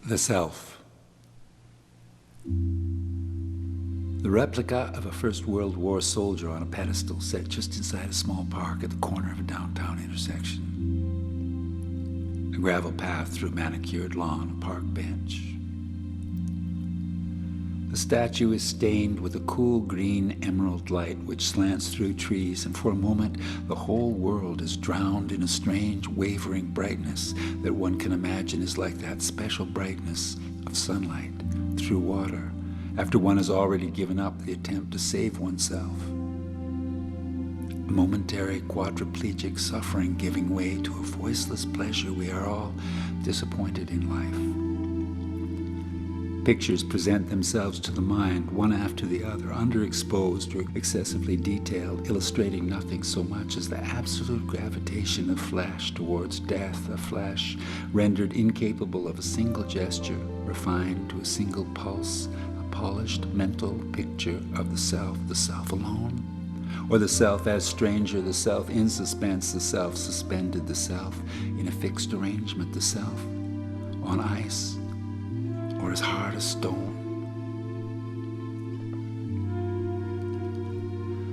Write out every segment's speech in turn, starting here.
The self. The replica of a First World War soldier on a pedestal set just inside a small park at the corner of a downtown intersection. A gravel path through a manicured lawn, a park bench. The statue is stained with a cool green emerald light which slants through trees, and for a moment the whole world is drowned in a strange wavering brightness that one can imagine is like that special brightness of sunlight through water after one has already given up the attempt to save oneself. A momentary quadriplegic suffering giving way to a voiceless pleasure. We are all disappointed in life. Pictures present themselves to the mind, one after the other, underexposed or excessively detailed, illustrating nothing so much as the absolute gravitation of flesh towards death, a flesh rendered incapable of a single gesture, refined to a single pulse, a polished mental picture of the self alone, or the self as stranger, the self in suspense, the self suspended, the self in a fixed arrangement, the self on ice, or as hard as stone.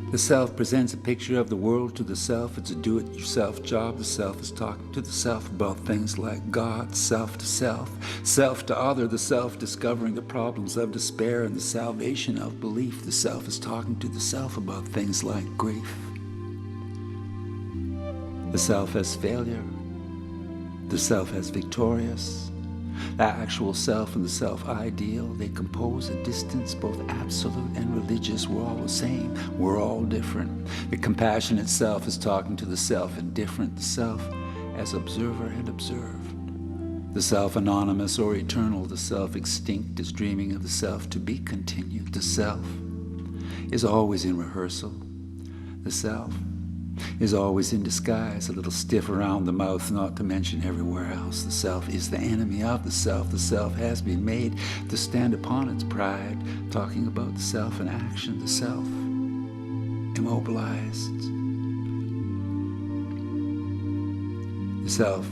The self presents a picture of the world to the self. It's a do-it-yourself job. The self is talking to the self about things like God, self to other, the self discovering the problems of despair and the salvation of belief. The self is talking to the self about things like grief. The self as failure, the self as victorious. The actual self and the self-ideal, they compose a distance both absolute and religious. We're all the same. We're all different. The compassionate self is talking to the self-indifferent, the self as observer and observed. The self anonymous or eternal, the self extinct is dreaming of the self to be continued. The self is always in rehearsal. The self is always in disguise, a little stiff around the mouth, not to mention everywhere else. The self is the enemy of the self. The self has been made to stand upon its pride, talking about the self in action, the self immobilized. The self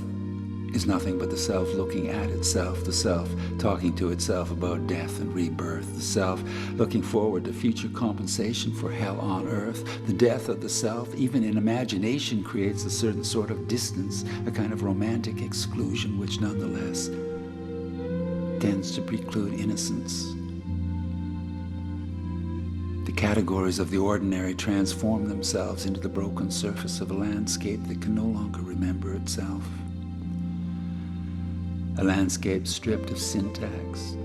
is nothing but the self looking at itself, the self talking to itself about death and rebirth, the self looking forward to future compensation for hell on earth. The death of the self, even in imagination, creates a certain sort of distance, a kind of romantic exclusion which nonetheless tends to preclude innocence. The categories of the ordinary transform themselves into the broken surface of a landscape that can no longer remember itself. A landscape stripped of syntax,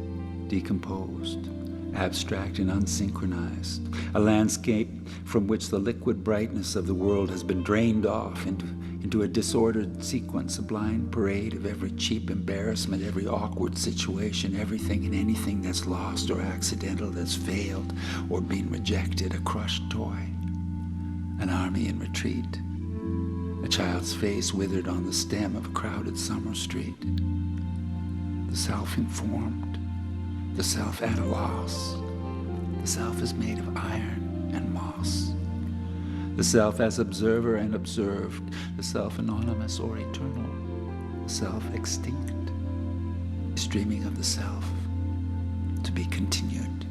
decomposed, abstract and unsynchronized. A landscape from which the liquid brightness of the world has been drained off into a disordered sequence, a blind parade of every cheap embarrassment, every awkward situation, everything and anything that's lost or accidental, that's failed or been rejected, a crushed toy, an army in retreat, a child's face withered on the stem of a crowded summer street. The self-informed, the self at a loss. The self is made of iron and moss. The self as observer and observed, the self anonymous or eternal, the self extinct, streaming of the self to be continued.